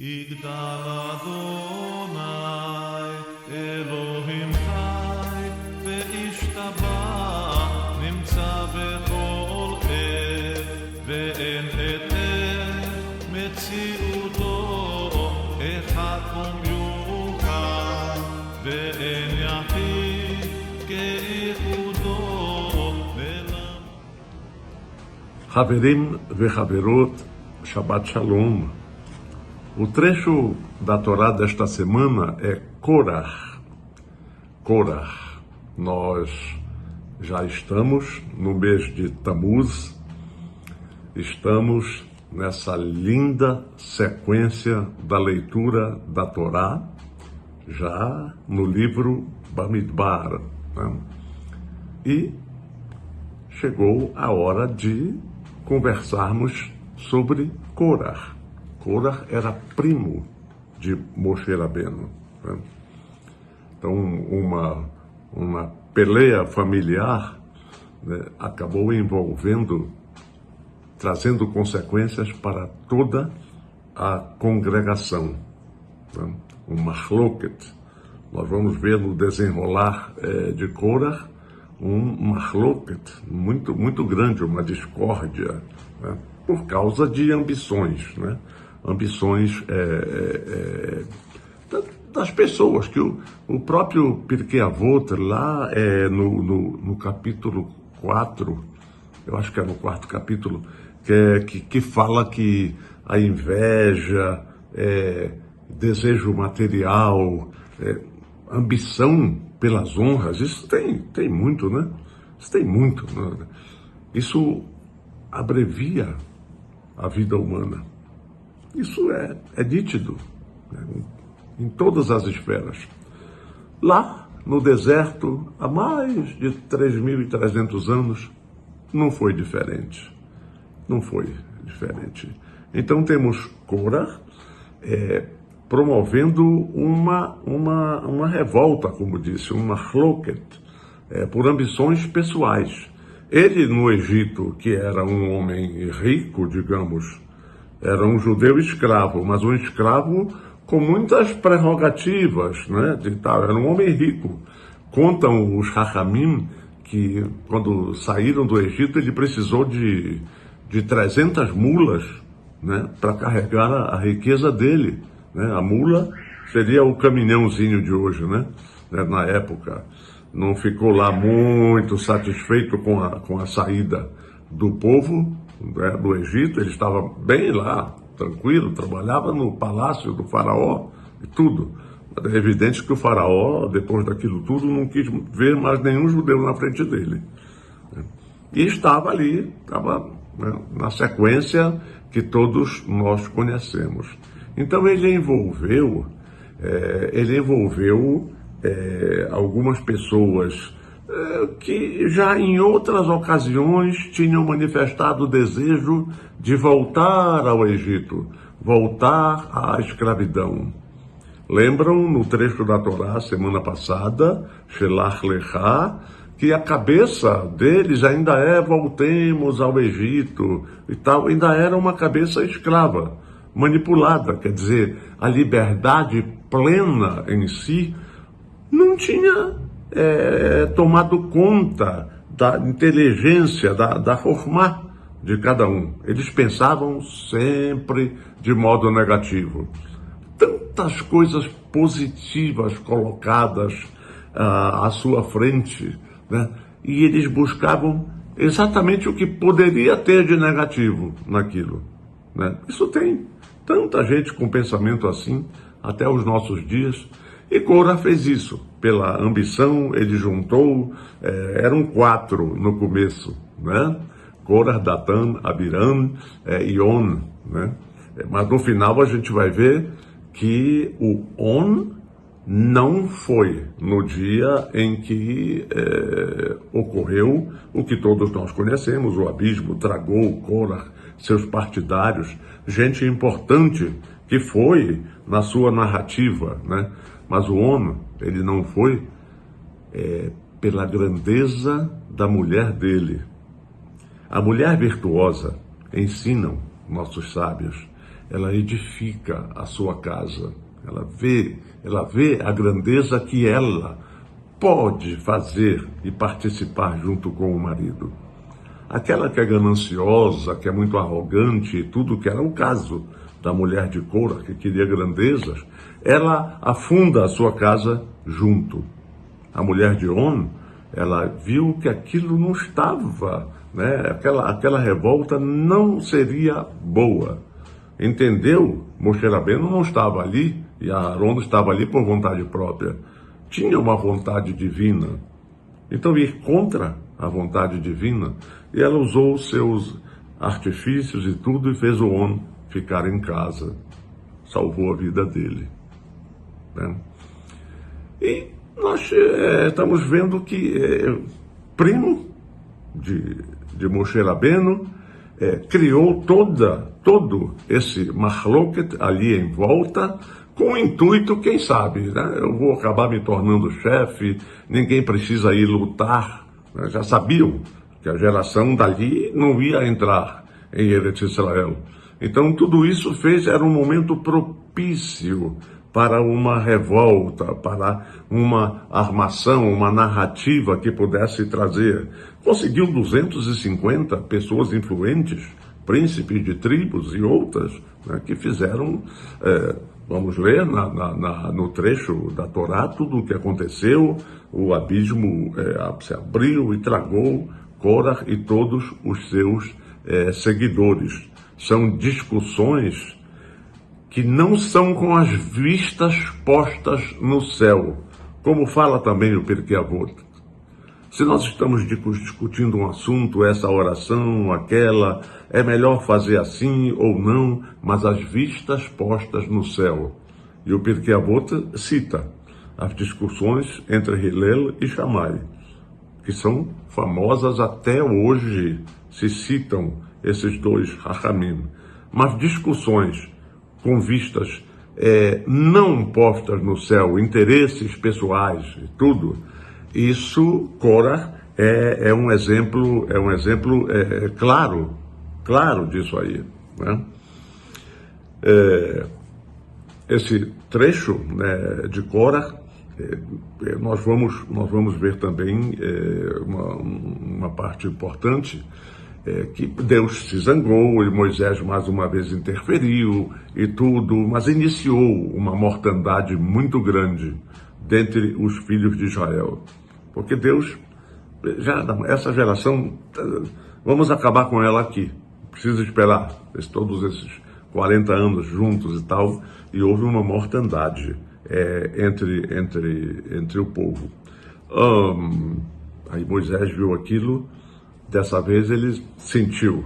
יגדל אדוני אלוהים חי וישתבח נמצא בכל עת ואין היתר מציאותו אחד ומיוחד ואין יחיד כייחודו Haverim vechaverot, Shabbat Shalom. O trecho da Torá desta semana é Korach. Korach. Nós já estamos no mês de Tammuz, estamos nessa linda sequência da leitura da Torá, já no livro Bamidbar, né? E chegou a hora de conversarmos sobre Korach. Korach era primo de Moshe Rabbeinu, né? Então, uma peleia familiar, né, acabou trazendo consequências para toda a congregação, né? Um machloket. Nós vamos ver no desenrolar de Korach um machloket muito, muito grande, uma discórdia, né? Por causa de ambições, né? Ambições das pessoas, que o próprio Pirkei Avot, lá no capítulo 4, eu acho que é no 4º capítulo, que fala que a inveja, desejo material, ambição pelas honras, isso tem muito, né? Isso tem muito, né? Isso abrevia a vida humana. Isso é nítido, né? Em todas as esferas. Lá no deserto, há mais de 3.300 anos, não foi diferente. Não foi diferente. Então temos Korach promovendo uma revolta, como disse, uma machloket, por ambições pessoais. Ele, no Egito, que era um homem rico, digamos, era um judeu escravo, mas um escravo com muitas prerrogativas, né? Era um homem rico. Contam os Hachamim que, quando saíram do Egito, ele precisou de 300 mulas, né, para carregar a riqueza dele, né? A mula seria o caminhãozinho de hoje, né? Na época. Não ficou lá muito satisfeito com a saída do povo, né, do Egito. Ele estava bem lá, tranquilo, trabalhava no palácio do faraó e tudo. Mas é evidente que o faraó, depois daquilo tudo, não quis ver mais nenhum judeu na frente dele. E estava ali, né, na sequência que todos nós conhecemos. Então ele envolveu algumas pessoas que já em outras ocasiões tinham manifestado o desejo de voltar ao Egito, voltar à escravidão. Lembram no trecho da Torá, semana passada, Shelach Lecha, que a cabeça deles ainda voltemos ao Egito e tal, ainda era uma cabeça escrava, manipulada, quer dizer, a liberdade plena em si não tinha tomado conta da inteligência, da chokhmah de cada um. Eles pensavam sempre de modo negativo. Tantas coisas positivas colocadas à sua frente, né? E eles buscavam exatamente o que poderia ter de negativo naquilo, né? Isso tem tanta gente com pensamento assim até os nossos dias. E Korach fez isso. Pela ambição, ele juntou, eram 4 no começo, né? Korach, Datan, Abiram e On, né? Mas no final a gente vai ver que o On não foi no dia em que ocorreu o que todos nós conhecemos, o abismo tragou Korach, seus partidários, gente importante que foi na sua narrativa, né? Mas o On, ele não foi pela grandeza da mulher dele. A mulher virtuosa, ensinam nossos sábios, ela edifica a sua casa. Ela vê a grandeza que ela pode fazer e participar junto com o marido. Aquela que é gananciosa, que é muito arrogante e tudo, que era o caso da mulher de Cora, que queria grandezas, ela afunda a sua casa junto. A mulher de On, ela viu que aquilo não estava, né? Aquela revolta não seria boa. Entendeu? Moshe Rabbeinu não estava ali e Aharon estava ali por vontade própria. Tinha uma vontade divina. Então, ir contra a vontade divina, e ela usou os seus artifícios e tudo e fez o On ficar em casa. Salvou a vida dele. Né? E nós estamos vendo que primo de Moshe Rabbeinu criou todo esse mahloket ali em volta, com o intuito, quem sabe, né? Eu vou acabar me tornando chefe, ninguém precisa ir lutar. Né? Já sabiam que a geração dali não ia entrar em Eretz Israel. Então tudo isso era um momento propício para uma revolta, para uma armação, uma narrativa que pudesse trazer. Conseguiu 250 pessoas influentes, príncipes de tribos e outras, né, que fizeram, vamos ler no trecho da Torá, tudo o que aconteceu, o abismo se abriu e tragou Cora e todos os seus seguidores. São discussões que não são com as vistas postas no céu, como fala também o Pirkei Avot. Se nós estamos discutindo um assunto, essa oração, aquela, é melhor fazer assim ou não, mas as vistas postas no céu. E o Pirkei Avot cita as discussões entre Hillel e Shammai, que são famosas até hoje, se citam esses dois Hachamim. Mas discussões com vistas não postas no céu, interesses pessoais e tudo, isso, Cora, é um exemplo claro disso aí. Né? Esse trecho, né, de Cora, nós vamos ver também uma parte importante, que Deus se zangou e Moisés mais uma vez interferiu e tudo, mas iniciou uma mortandade muito grande dentre os filhos de Israel. Porque Deus, essa geração, vamos acabar com ela aqui. Precisa esperar todos esses 40 anos juntos e tal, e houve uma mortandade entre o povo. Aí Moisés viu aquilo. Dessa vez ele sentiu,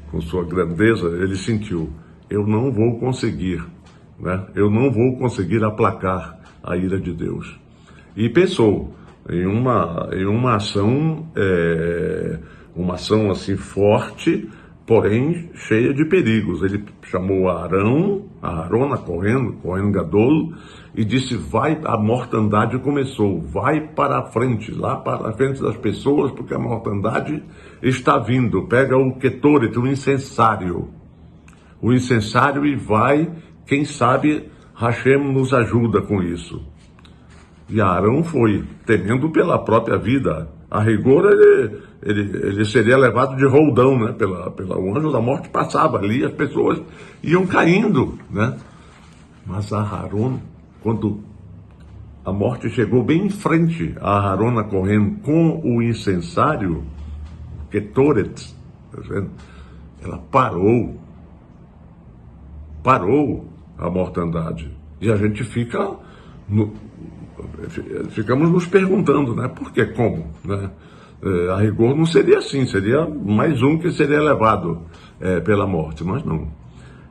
com sua grandeza, ele sentiu, eu não vou conseguir, né? Eu não vou conseguir aplacar a ira de Deus. E pensou em uma ação assim forte, porém cheia de perigos. Ele chamou Aharon a Kohen Gadol, e disse, a mortandade começou, vai para a frente, lá para a frente das pessoas, porque a mortandade está vindo. Pega o Ketoret, o incensário e vai, quem sabe Hashem nos ajuda com isso. E Aharon foi, temendo pela própria vida. A rigor, ele seria levado de roldão, né? O anjo da morte passava ali, as pessoas iam caindo, né? Mas Aharon, quando a morte chegou bem em frente a Aharon a Kohen com o incensário, Ketoret, ela parou a mortandade. E a gente ficamos nos perguntando, né? Por que, como? Né? A rigor não seria assim, seria mais um que seria levado pela morte, mas não.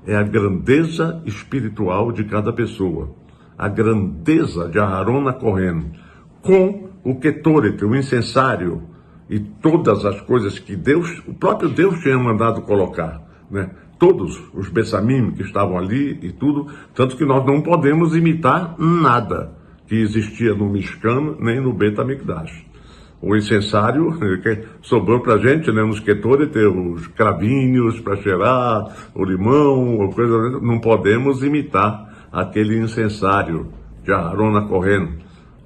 É a grandeza espiritual de cada pessoa. A grandeza de Aharon a Kohen, com o Ketoret, o incensário, e todas as coisas que o próprio Deus tinha mandado colocar, né? Todos os Bessamim que estavam ali e tudo, tanto que nós não podemos imitar nada que existia no Mishkan, nem no Bet HaMikdash. O incensário que sobrou para a gente, né, nos Ketoret, os cravinhos para cheirar, o limão, coisa, não podemos imitar aquele incensário de Aharon HaKohen.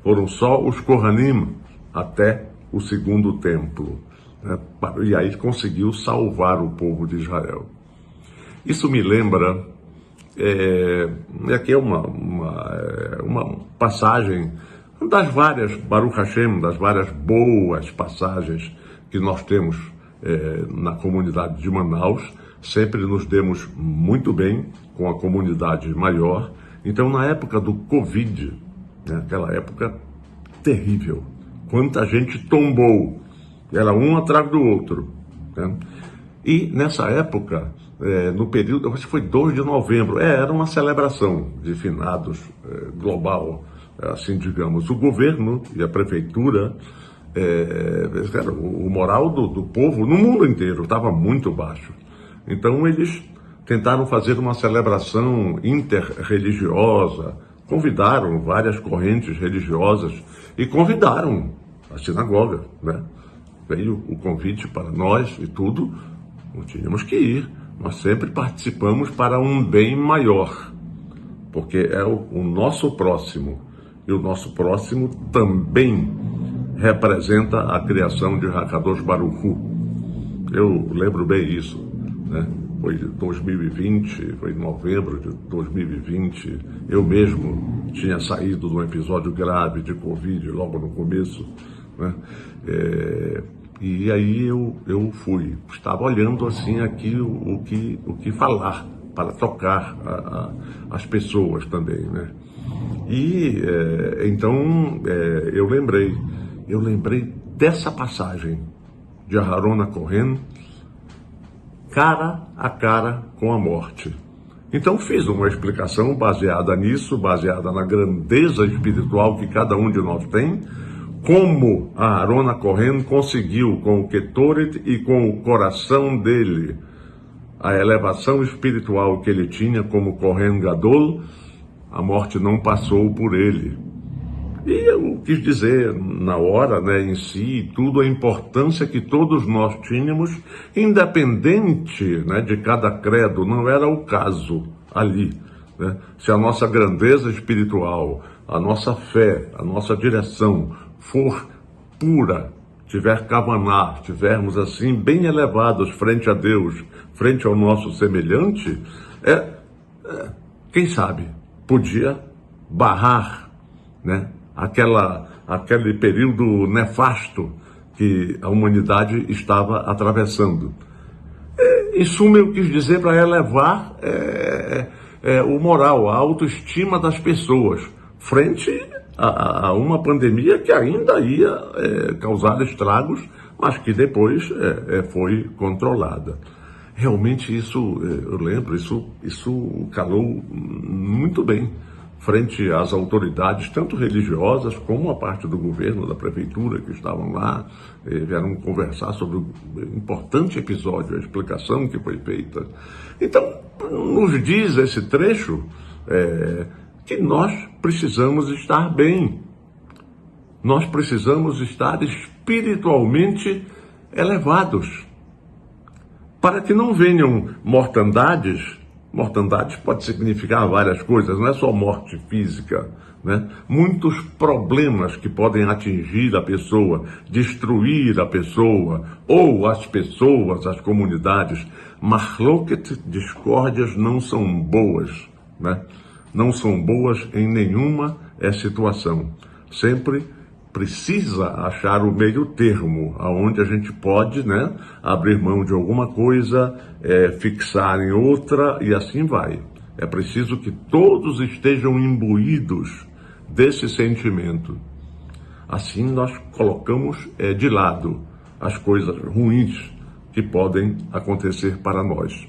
Foram só os Kohanim até o segundo templo, né, e aí conseguiu salvar o povo de Israel. Isso me lembra, aqui é uma passagem das várias, Baruch Hashem, das várias boas passagens que nós temos na comunidade de Manaus. Sempre nos demos muito bem com a comunidade maior. Então, na época do Covid, né, aquela época terrível, quanta gente tombou, era um atrás do outro, né? E nessa época, no período, acho que foi 2 de novembro, era uma celebração de finados global, assim digamos. O governo e a prefeitura, o moral do povo no mundo inteiro estava muito baixo. Então eles tentaram fazer uma celebração interreligiosa, convidaram várias correntes religiosas e convidaram a sinagoga, né? Veio o convite para nós e tudo, não tínhamos que ir. Nós sempre participamos para um bem maior, porque é o nosso próximo. E o nosso próximo também representa a criação de Hakadosh Baruch Hu. Eu lembro bem isso, né? Foi de 2020, foi em novembro de 2020. Eu mesmo tinha saído de um episódio grave de Covid logo no começo, né? E aí eu fui, estava olhando assim aqui o que falar, para tocar as pessoas também, né? E então eu lembrei dessa passagem de Aharon HaKohen, cara a cara com a morte. Então fiz uma explicação baseada nisso, baseada na grandeza espiritual que cada um de nós tem, como Aharon HaKohen conseguiu com o Ketoret e com o coração dele a elevação espiritual que ele tinha como Kohen Gadol. A morte não passou por ele. E eu quis dizer, na hora, né, em si, tudo a importância que todos nós tínhamos, independente, né, de cada credo, não era o caso ali, né? Se a nossa grandeza espiritual, a nossa fé, a nossa direção for pura, tiver kavaná, estivermos assim bem elevados frente a Deus, frente ao nosso semelhante, quem sabe, podia barrar, né, aquele período nefasto que a humanidade estava atravessando. Em suma, eu quis dizer para elevar o moral, a autoestima das pessoas, frente a uma pandemia que ainda ia causar estragos, mas que depois foi controlada. Realmente isso, eu lembro, isso calou muito bem frente às autoridades, tanto religiosas como a parte do governo, da prefeitura, que estavam lá, vieram conversar sobre o importante episódio, a explicação que foi feita. Então, nos diz esse trecho que nós precisamos estar bem, nós precisamos estar espiritualmente elevados, para que não venham mortandades. Mortandades pode significar várias coisas, não é só morte física, né? Muitos problemas que podem atingir a pessoa, destruir a pessoa, ou as pessoas, as comunidades. Mahloket, discórdias, não são boas, né? Não são boas em nenhuma situação. Sempre precisa achar o meio termo, aonde a gente pode, né, abrir mão de alguma coisa, fixar em outra e assim vai. É preciso que todos estejam imbuídos desse sentimento. Assim nós colocamos de lado as coisas ruins que podem acontecer para nós.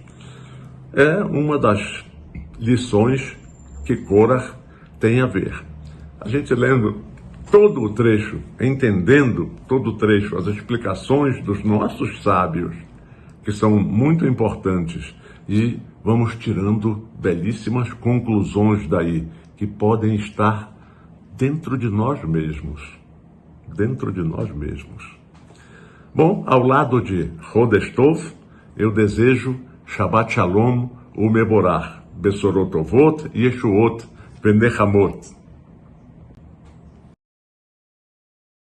É uma das lições que Korach tem a ver. A gente lendo todo o trecho, entendendo todo o trecho, as explicações dos nossos sábios, que são muito importantes, e vamos tirando belíssimas conclusões daí, que podem estar dentro de nós mesmos. dentro de nós mesmos. Bom, ao lado de Chodesh Tov, eu desejo Shabbat Shalom Umeborach, Besorot Tovot, Yeshuot, Venechamot.